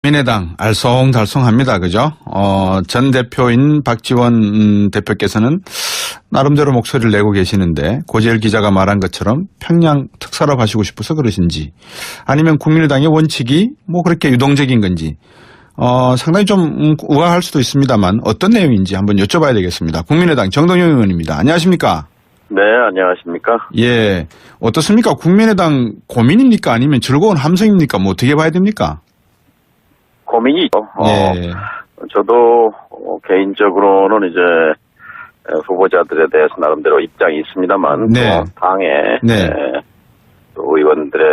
민해당 알쏭달쏭합니다. 그죠? 전 대표인 박지원 대표께서는 나름대로 목소리를 내고 계시는데 고재일 기자가 말한 것처럼 평양 특사로 가시고 싶어서 그러신지 아니면 국민의당의 원칙이 뭐 그렇게 유동적인 건지 상당히 좀 우아할 수도 있습니다만 어떤 내용인지 한번 여쭤봐야 되겠습니다. 국민의당 정동영 의원입니다. 안녕하십니까? 네, 안녕하십니까? 예. 어떻습니까? 국민의당 고민입니까? 아니면 즐거운 함성입니까? 뭐 어떻게 봐야 됩니까? 고민이죠. 예. 저도 개인적으로는 이제 후보자들에 대해서 나름대로 입장이 있습니다만 네. 또 당의 네. 또 의원들의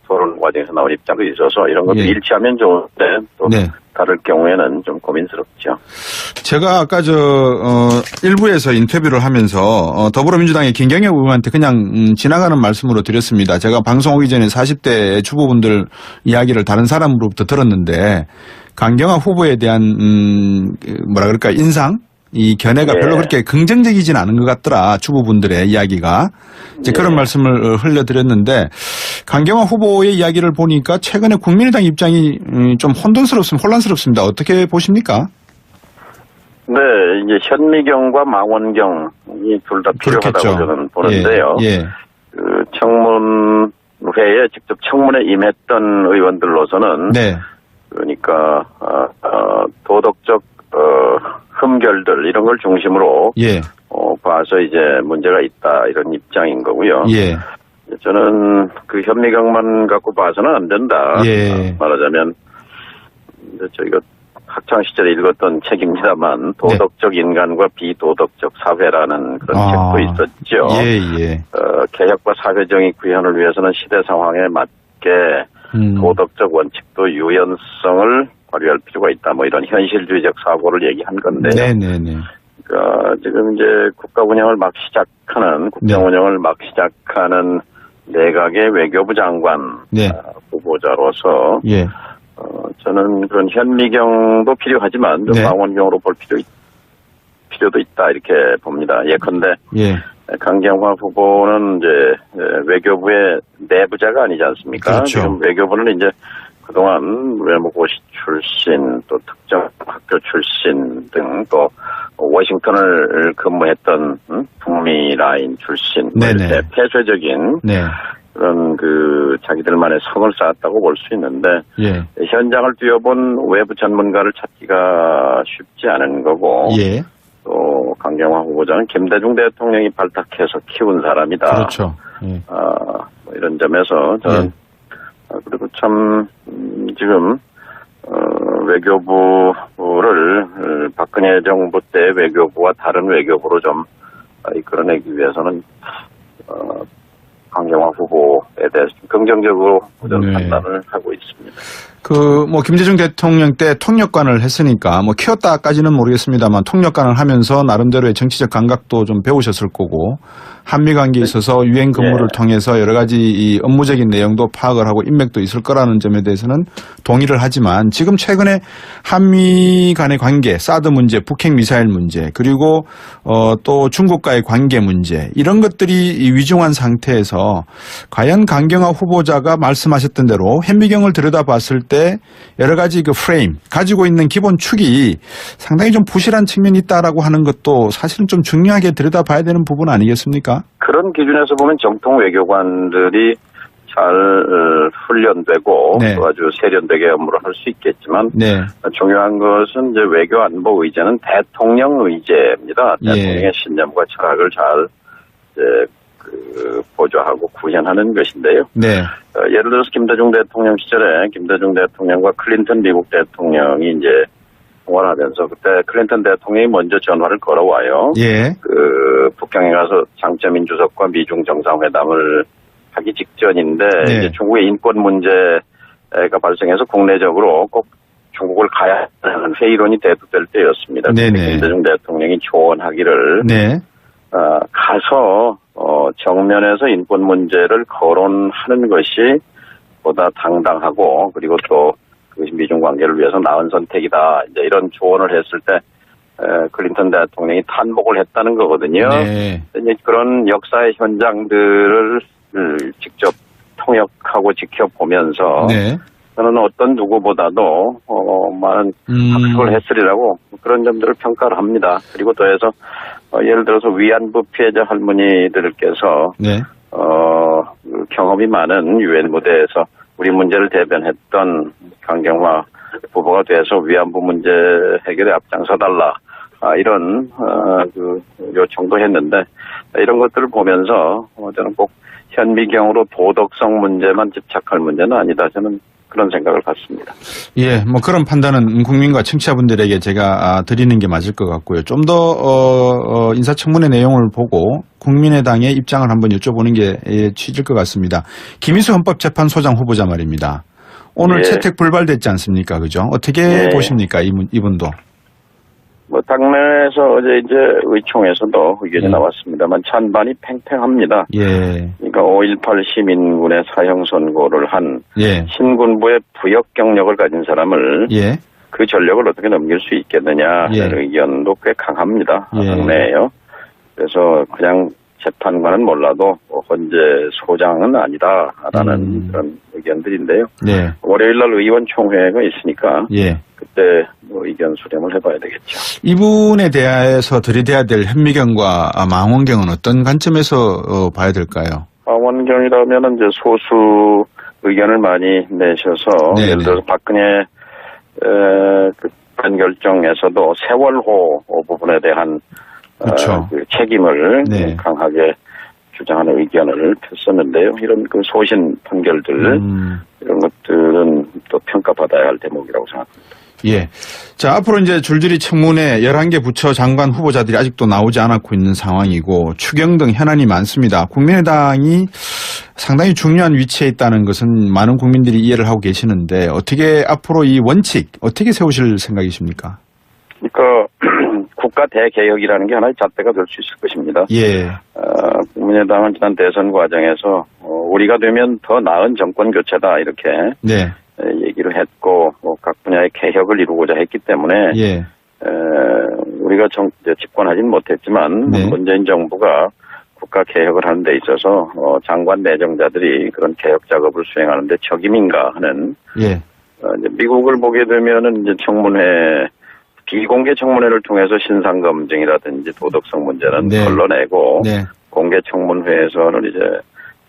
토론 과정에서 나온 입장도 있어서 이런 것도 예. 일치하면 좋은데 또 네. 다를 경우에는 좀 고민스럽죠. 제가 아까 일부에서 인터뷰를 하면서 더불어민주당의 김경엽 의원한테 그냥 지나가는 말씀으로 드렸습니다. 제가 방송 오기 전에 40대 주부분들 이야기를 다른 사람으로부터 들었는데 강경화 후보에 대한 뭐라 그럴까 인상? 이 견해가 예. 별로 그렇게 긍정적이진 않은 것 같더라. 주부분들의 이야기가. 이제 예. 그런 말씀을 흘려드렸는데 강경화 후보의 이야기를 보니까 최근에 국민의당 입장이 좀 혼란스럽습니다. 어떻게 보십니까? 네, 이제 현미경과 망원경이 둘 다 필요하다고 그렇겠죠. 저는 보는데요. 예. 예. 그 청문회에 직접 청문회 임했던 의원들로서는 네. 그러니까 도덕적 흠결들 이런 걸 중심으로 예. 봐서 이제 문제가 있다 이런 입장인 거고요. 예. 저는 그 현미경만 갖고 봐서는 안 된다. 예. 말하자면 이제 저희가 학창 시절에 읽었던 책입니다만 도덕적 인간과 비도덕적 사회라는 그런 책도 있었죠. 예. 개혁과 사회정의 구현을 위해서는 시대 상황에 맞게 도덕적 원칙도 유연성을 발휘할 필요가 있다. 뭐 이런 현실주의적 사고를 얘기한 건데요. 네네네. 그러니까 지금 이제 국가 운영을 막 시작하는 국정 운영을 막 시작하는 내각의 외교부 장관 후보자로서 예. 저는 그런 현미경도 필요하지만 좀 망원경으로 볼 필요도 있다 이렇게 봅니다. 예컨대 강경화 후보는 이제 외교부의 내부자가 아니지 않습니까? 그렇죠. 지금 외교부는 이제 그동안 외무고시 출신 또 특정 학교 출신 등 또 워싱턴을 근무했던 북미 라인 출신 이렇게 폐쇄적인 그런 그 자기들만의 성을 쌓았다고 볼 수 있는데 현장을 뛰어본 외부 전문가를 찾기가 쉽지 않은 거고 또 강경화 후보자는 김대중 대통령이 발탁해서 키운 사람이다. 그렇죠. 뭐 이런 점에서 저는 그리고 참 지금 외교부를 박근혜 정부 때 외교부와 다른 외교부로 좀 이끌어내기 위해서는 강경화 후보에 대해서 긍정적으로 판단을 하고 있습니다. 김대중 대통령 때 통역관을 했으니까 키웠다까지는 모르겠습니다만 통역관을 하면서 나름대로의 정치적 감각도 좀 배우셨을 거고 한미 관계에 있어서 유엔 근무를 통해서 여러 가지 이 업무적인 내용도 파악을 하고 인맥도 있을 거라는 점에 대해서는 동의를 하지만 지금 최근에 한미 간의 관계, 사드 문제, 북핵 미사일 문제 그리고 또 중국과의 관계 문제 이런 것들이 위중한 상태에서 과연 강경화 후보자가 말씀하셨던 대로 현미경을 들여다봤을 때 여러 가지 그 프레임 가지고 있는 기본 축이 상당히 좀 부실한 측면이 있다라고 하는 것도 사실은 좀 중요하게 들여다봐야 되는 부분 아니겠습니까? 그런 기준에서 보면 정통 외교관들이 잘 훈련되고 또 아주 세련되게 업무를 할 수 있겠지만 중요한 것은 이제 외교 안보 의제는 대통령 의제입니다. 대통령의 신념과 철학을 잘 보좌하고 구현하는 것인데요. 예를 들어서 김대중 대통령 시절에 김대중 대통령과 클린턴 미국 대통령이 이제 통화를 하면서 그때 클린턴 대통령이 먼저 전화를 걸어와요. 그 북경에 가서 장쩌민 주석과 미중 정상회담을 하기 직전인데 이제 중국의 인권 문제가 발생해서 국내적으로 꼭 중국을 가야 하는 회의론이 대두될 때였습니다. 김대중 대통령이 조언하기를 가서 정면에서 인권 문제를 거론하는 것이 보다 당당하고 그리고 또 그것이 미중 관계를 위해서 나은 선택이다. 이제 이런 조언을 했을 때 클린턴 대통령이 탄복을 했다는 거거든요. 이제 그런 역사의 현장들을 직접 통역하고 지켜보면서 저는 어떤 누구보다도 많은 학습을 했으리라고 그런 점들을 평가를 합니다. 그리고 더해서 예를 들어서 위안부 피해자 할머니들께서 네. 그 경험이 많은 유엔 무대에서 우리 문제를 대변했던 강경화 후보가 돼서 위안부 문제 해결에 앞장서달라 이런 그 요청도 했는데 이런 것들을 보면서 저는 꼭 현미경으로 도덕성 문제만 집착할 문제는 아니다. 저는 그런 생각을 갖습니다. 예, 뭐 그런 판단은 국민과 청취자분들에게 제가 드리는 게 맞을 것 같고요. 좀 더 인사청문회 내용을 보고 국민의당의 입장을 한번 여쭤보는 게 취지일 것 같습니다. 김희수 헌법재판소장 후보자 말입니다. 오늘 채택 불발됐지 않습니까? 그죠? 어떻게 보십니까? 이분도. 뭐 당내에서 어제 이제 의총에서도 의견이 나왔습니다만 찬반이 팽팽합니다. 예. 그러니까 5.18 시민군의 사형 선고를 한 신군부의 부역 경력을 가진 사람을 그 전력을 어떻게 넘길 수 있겠느냐 하는 의견도 꽤 강합니다. 당내에요. 그래서 그냥 재판관은 몰라도 헌재 소장은 아니다라는 그런 의견들인데요. 월요일 날 의원 총회가 있으니까 그때 뭐 의견 수렴을 해봐야 되겠죠. 이분에 대해서 들이대야 될 현미경과 망원경은 어떤 관점에서 봐야 될까요? 망원경이라면 이제 소수 의견을 많이 내셔서 예를 들어서 박근혜 그 결정에서도 세월호 부분에 대한 그 책임을 강하게 주장하는 의견을 폈었는데요. 이런 그 소신 판결들 이런 것들은 또 평가받아야 할 대목이라고 생각합니다. 예. 자, 앞으로 이제 줄줄이 청문회 11개 부처 장관 후보자들이 아직도 나오지 않았고 있는 상황이고 추경 등 현안이 많습니다. 국민의당이 상당히 중요한 위치에 있다는 것은 많은 국민들이 이해를 하고 계시는데 어떻게 앞으로 이 원칙 어떻게 세우실 생각이십니까? 그러니까 국가 대개혁이라는 게 하나의 잣대가 될 수 있을 것입니다. 국민의당은 지난 대선 과정에서 우리가 되면 더 나은 정권 교체다 이렇게 얘기를 했고 각 분야의 개혁을 이루고자 했기 때문에 우리가 집권하지는 못했지만 문재인 정부가 국가 개혁을 하는 데 있어서 장관 내정자들이 그런 개혁 작업을 수행하는 데 적임인가 하는 이제 미국을 보게 되면은 이제 청문회 비공개 청문회를 통해서 신상 검증이라든지 도덕성 문제는 걸러내고 공개 청문회에서는 이제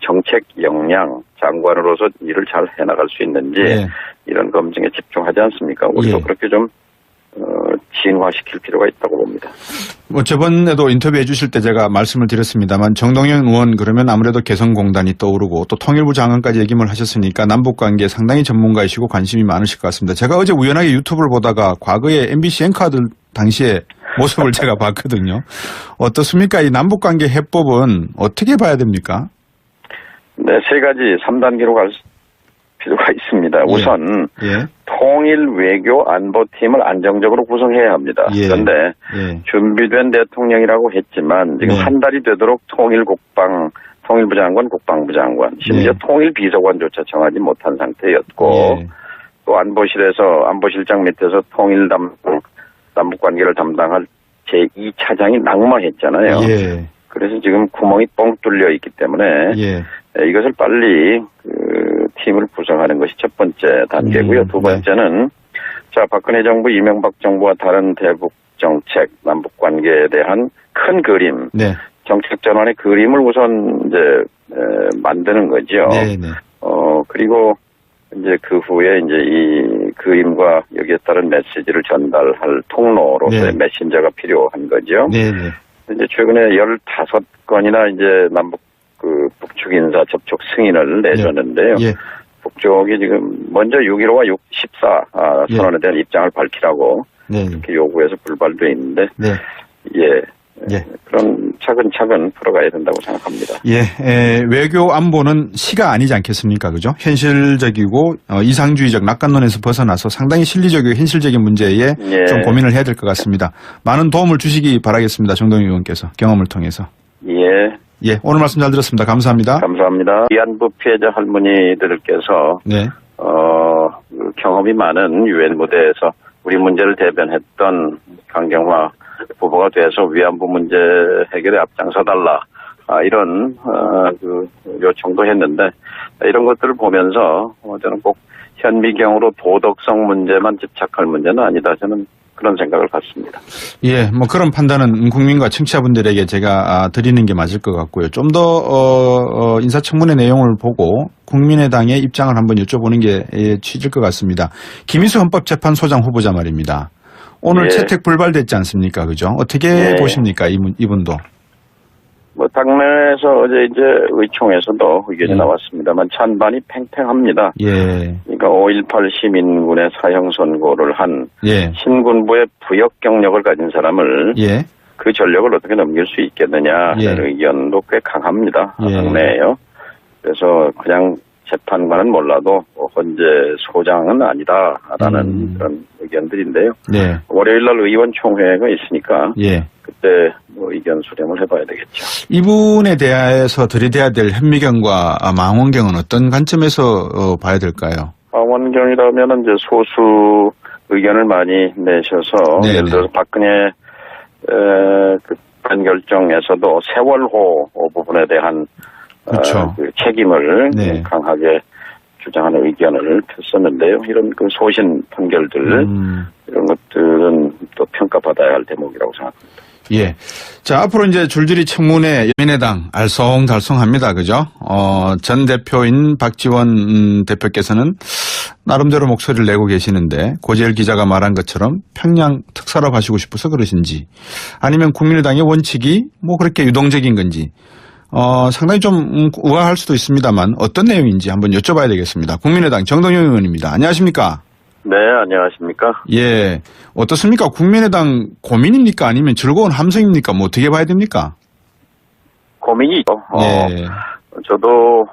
정책 역량, 장관으로서 일을 잘 해나갈 수 있는지 이런 검증에 집중하지 않습니까? 우리도 그렇게 좀 진화시킬 필요가 있다고 봅니다. 뭐 저번에도 인터뷰해 주실 때 제가 말씀을 드렸습니다만 정동영 의원 그러면 아무래도 개성공단이 떠오르고 또 통일부 장관까지 얘기를 하셨으니까 남북관계 상당히 전문가이시고 관심이 많으실 것 같습니다. 제가 어제 우연하게 유튜브를 보다가 과거에 MBC 앵커들 당시에 모습을 제가 봤거든요. 어떻습니까? 이 남북관계 해법은 어떻게 봐야 됩니까? 네, 세 가지 3단계로 갈 필요가 있습니다. 우선 통일 외교 안보팀을 안정적으로 구성해야 합니다. 그런데 준비된 대통령이라고 했지만 지금 한 달이 되도록 통일부 장관, 국방부 장관, 심지어 통일비서관조차 정하지 못한 상태였고 또 안보실장 밑에서 통일 남북관계를 담당할 제2차장이 낙마했잖아요. 그래서 지금 구멍이 뻥 뚫려 있기 때문에 이것을 빨리 그 팀을 구성하는 것이 첫 번째 단계고요. 두 번째는 자 박근혜 정부, 이명박 정부와 다른 대북 정책, 남북 관계에 대한 큰 그림, 정책 전환의 그림을 우선 이제 만드는 거죠. 그리고 이제 그 후에 이제 이 그림과 여기에 따른 메시지를 전달할 통로로서의 메신저가 필요한 거죠. 이제 최근에 15건이나 이제 북측 인사 접촉 승인을 내줬는데요. 북쪽이 지금 먼저 6.15와 6.14 선언에 대한 입장을 밝히라고 이렇게 요구해서 불발돼 있는데, 그런 차근차근 풀어가야 된다고 생각합니다. 외교 안보는 시가 아니지 않겠습니까? 그죠? 현실적이고 이상주의적 낙관론에서 벗어나서 상당히 실리적이고 현실적인 문제에 좀 고민을 해야 될 것 같습니다. 많은 도움을 주시기 바라겠습니다. 정동영 의원께서 경험을 통해서. 오늘 말씀 잘 들었습니다. 감사합니다. 감사합니다. 위안부 피해자 할머니들께서 그 경험이 많은 유엔 무대에서 우리 문제를 대변했던 강경화 후보가 돼서 위안부 문제 해결에 앞장서달라 이런 그 요청도 했는데 이런 것들을 보면서 저는 꼭 현미경으로 도덕성 문제만 집착할 문제는 아니다. 저는 그런 생각을 갖습니다. 예, 뭐 그런 판단은 국민과 청취자분들에게 제가 드리는 게 맞을 것 같고요. 좀 더 인사청문회 내용을 보고 국민의당의 입장을 한번 여쭤보는 게 취지일 것 같습니다. 김희수 헌법재판소장 후보자 말입니다. 오늘 예. 채택 불발됐지 않습니까? 그죠? 어떻게 예. 보십니까? 이분도. 뭐 당내에서 어제 이제 의총에서도 의견이 나왔습니다만 찬반이 팽팽합니다. 예. 그러니까 5.18 시민군의 사형 선고를 한 예. 신군부의 부역 경력을 가진 사람을 예. 그 전력을 어떻게 넘길 수 있겠느냐 예. 하는 의견도 꽤 강합니다. 예. 당내에요. 그래서 그냥 재판관은 몰라도 헌재 소장은 아니다라는 그런 의견들인데요. 네. 월요일 날 의원총회가 있으니까 예. 그때 뭐 의견 수렴을 해봐야 되겠죠. 이분에 대해서 들이대야 될 현미경과 망원경은 어떤 관점에서 봐야 될까요? 망원경이라면 이제 소수 의견을 많이 내셔서 네네. 예를 들어서 박근혜 그 판결정에서도 세월호 부분에 대한 그렇죠. 그 책임을 네. 강하게 주장하는 의견을 폈었는데요. 이런 그 소신 판결들 이런 것들은 또 평가받아야 할 대목이라고 생각합니다. 예. 자, 앞으로 이제 줄줄이 청문회 민의당 알쏭달쏭합니다. 그죠? 전 대표인 박지원 대표께서는 나름대로 목소리를 내고 계시는데 고재열 기자가 말한 것처럼 평양 특사로 하시고 싶어서 그러신지 아니면 국민의당의 원칙이 뭐 그렇게 유동적인 건지 상당히 좀 우아할 수도 있습니다만 어떤 내용인지 한번 여쭤봐야 되겠습니다. 국민의당 정동영 의원입니다. 안녕하십니까? 네, 안녕하십니까? 예. 어떻습니까? 국민의당 고민입니까? 아니면 즐거운 함성입니까? 뭐 어떻게 봐야 됩니까? 고민이죠. 예. 저도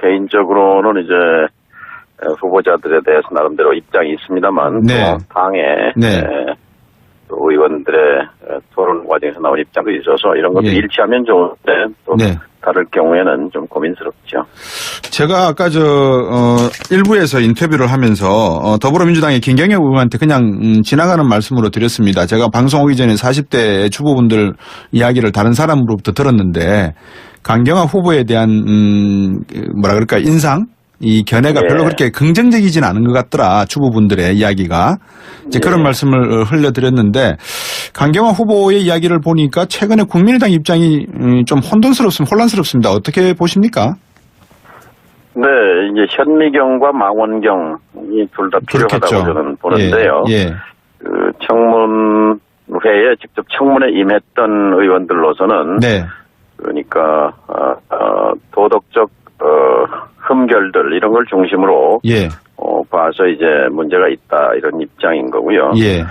개인적으로는 이제 후보자들에 대해서 나름대로 입장이 있습니다만 네. 또 당에 네. 또 의원들의 토론 과정에서 나온 입장도 있어서 이런 것도 예. 일치하면 좋은데 또 네. 다를 경우에는 좀 고민스럽죠. 제가 아까 일부에서 인터뷰를 하면서 더불어민주당의 김경애 의원한테 그냥 지나가는 말씀으로 드렸습니다. 제가 방송 오기 전에 40대 주부분들 이야기를 다른 사람으로부터 들었는데 강경화 후보에 대한 뭐라 그럴까 인상? 이 견해가 예. 별로 그렇게 긍정적이진 않은 것 같더라. 주부분들의 이야기가. 이제 그런 예. 말씀을 흘려드렸는데 강경화 후보의 이야기를 보니까 최근에 국민의당 입장이 좀 혼란스럽습니다. 어떻게 보십니까? 네, 이제 현미경과 망원경이 둘 다 필요하다고 그렇겠죠. 저는 보는데요. 예. 예. 그 청문회에 직접 청문회 임했던 의원들로서는 네. 그러니까 도덕적 흠결들 이런 걸 중심으로 예. 봐서 이제 문제가 있다 이런 입장인 거고요. 예.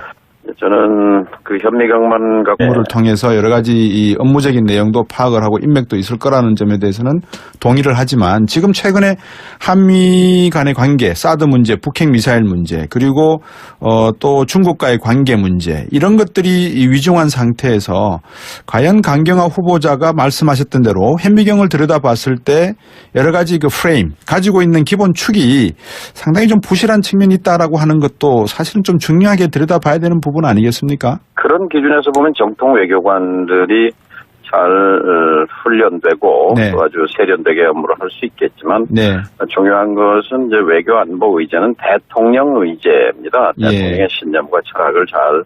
저는 그 현미경만 갖고 업무를 통해서 여러 가지 이 업무적인 내용도 파악을 하고 인맥도 있을 거라는 점에 대해서는 동의를 하지만 지금 최근에 한미 간의 관계, 사드 문제, 북핵 미사일 문제, 그리고 또 중국과의 관계 문제 이런 것들이 위중한 상태에서 과연 강경화 후보자가 말씀하셨던 대로 현미경을 들여다봤을 때 여러 가지 그 프레임 가지고 있는 기본 축이 상당히 좀 부실한 측면이 있다라고 하는 것도 사실은 좀 중요하게 들여다봐야 되는 부분 아니겠습니까? 그런 기준에서 보면 정통 외교관들이 잘 훈련되고 네. 또 아주 세련되게 업무를 할 수 있겠지만 네. 중요한 것은 이제 외교 안보 의제는 대통령 의제입니다. 예. 대통령의 신념과 철학을 잘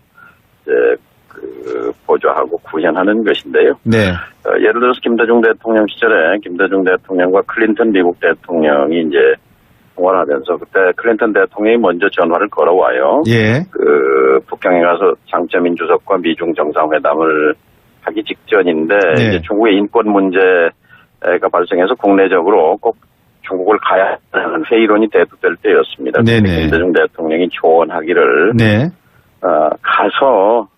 이제 보좌하고 구현하는 것인데요. 네. 예를 들어서 김대중 대통령 시절에 김대중 대통령과 클린턴 미국 대통령이 이제 통화를 하면서 그때 클린턴 대통령이 먼저 전화를 걸어와요. 예. 북경에 가서 장점인 주석과 미중 정상회담을 하기 직전인데 네. 이제 중국의 인권 문제가 발생해서 국내적으로 꼭 중국을 가야 하는 회의론이 대두될 때였습니다. 네네. 김대중 대통령이 조언하기를 네. 가서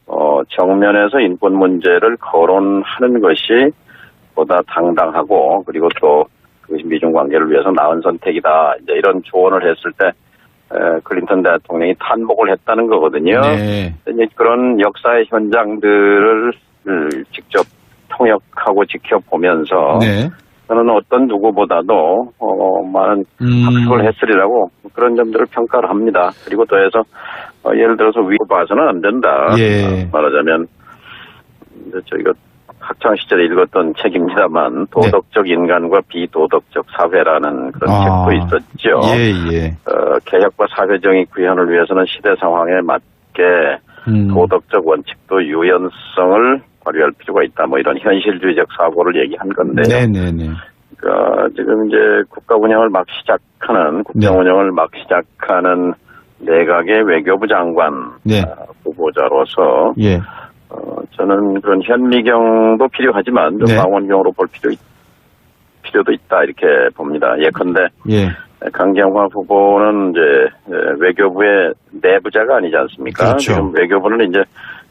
정면에서 인권 문제를 거론하는 것이 보다 당당하고 그리고 또 그것이 미중 관계를 위해서 나은 선택이다. 이제 이런 조언을 했을 때 클린턴 대통령이 탄복을 했다는 거거든요. 네. 이제 그런 역사의 현장들을 직접 통역하고 지켜보면서 네. 저는 어떤 누구보다도 많은 학습을 했으리라고 그런 점들을 평가를 합니다. 그리고 더해서 예를 들어서 위로 봐서는 안 된다. 예. 말하자면 저희가 학창 시절에 읽었던 책입니다만 도덕적 인간과 비도덕적 사회라는 그런 책도 있었죠. 예. 개혁과 사회정의 구현을 위해서는 시대 상황에 맞게 도덕적 원칙도 유연성을 발휘할 필요가 있다. 뭐 이런 현실주의적 사고를 얘기한 건데요. 네네네. 그러니까 지금 이제 국가 운영을 막 시작하는 국정 운영을 막 시작하는 내각의 외교부 장관 후보자로서 저는 그런 현미경도 필요하지만 좀 망원경으로 볼 필요도 있다 이렇게 봅니다. 예컨대 강경화 후보는 이제 외교부의 내부자가 아니지 않습니까? 그렇죠. 지금 외교부는 이제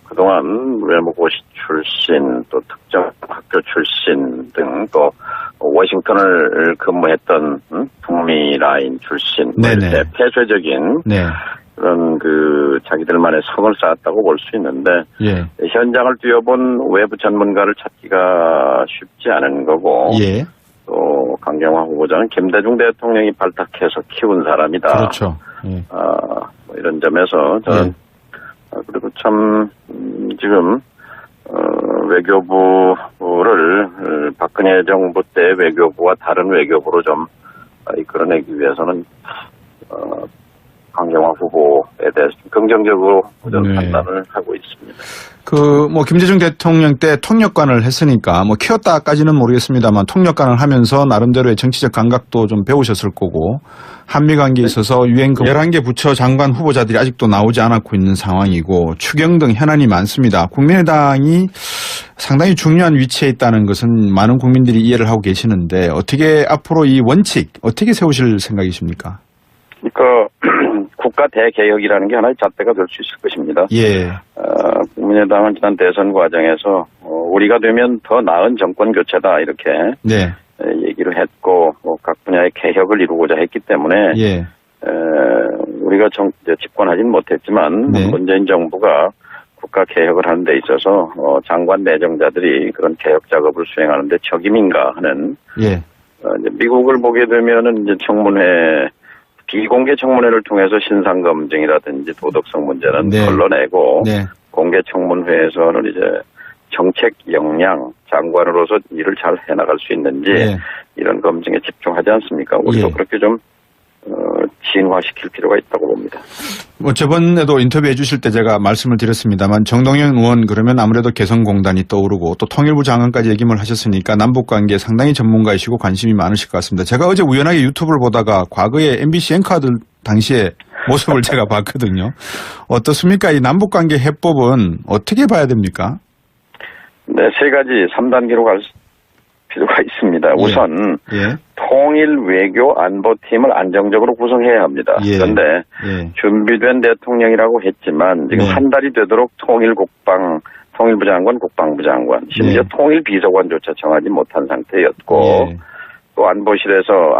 그동안 외무고시 출신 또 특정 학교 출신 등 또 워싱턴을 근무했던 북미 라인 출신 이렇게 폐쇄적인 그런 그 자기들만의 성을 쌓았다고 볼 수 있는데 현장을 뛰어본 외부 전문가를 찾기가 쉽지 않은 거고 또 강경화 후보자는 김대중 대통령이 발탁해서 키운 사람이다. 그렇죠. 뭐 이런 점에서 저는 그리고 참 지금 외교부를 박근혜 정부 때 외교부와 다른 외교부로 좀 이끌어내기 위해서는 강경화 후보에 대해서 긍정적으로 판단을 하고 있습니다. 뭐 김대중 대통령 때 통역관을 했으니까 뭐 키웠다까지는 모르겠습니다만 통역관을 하면서 나름대로의 정치적 감각도 좀 배우셨을 거고 한미 관계에 있어서 유엔 11개 부처 장관 후보자들이 아직도 나오지 않았고 있는 상황이고 추경 등 현안이 많습니다. 국민의당이 상당히 중요한 위치에 있다는 것은 많은 국민들이 이해를 하고 계시는데 어떻게 앞으로 이 원칙 어떻게 세우실 생각이십니까? 그러니까 국가 대개혁이라는 게 하나의 잣대가 될 수 있을 것입니다. 국민의당은 지난 대선 과정에서 우리가 되면 더 나은 정권 교체다 이렇게 얘기를 했고 각 분야의 개혁을 이루고자 했기 때문에 우리가 집권하지는 못했지만 문재인 정부가 국가 개혁을 하는 데 있어서 장관 내정자들이 그런 개혁 작업을 수행하는 데 적임인가 하는 이제 미국을 보게 되면은 이제 청문회 비공개 청문회를 통해서 신상 검증이라든지 도덕성 문제는 걸러내고 공개 청문회에서는 이제 정책 역량 장관으로서 일을 잘 해나갈 수 있는지 이런 검증에 집중하지 않습니까? 우리도 그렇게 좀 진화시킬 필요가 있다고 봅니다. 뭐 저번에도 인터뷰해 주실 때 제가 말씀을 드렸습니다만 정동영 의원 그러면 아무래도 개성공단이 떠오르고 또 통일부 장관까지 얘기를 하셨으니까 남북관계에 상당히 전문가이시고 관심이 많으실 것 같습니다. 제가 어제 우연하게 유튜브를 보다가 과거에 MBC 앵커들 당시에 모습을 제가 봤거든요. 어떻습니까? 이 남북관계 해법은 어떻게 봐야 됩니까? 네, 세 가지 3단계로 갈 필요가 있습니다. 우선 통일 외교 안보팀을 안정적으로 구성해야 합니다. 그런데 준비된 대통령이라고 했지만 지금 한 달이 되도록 통일부 장관, 국방부 장관, 심지어 통일비서관조차 정하지 못한 상태였고 또 안보실에서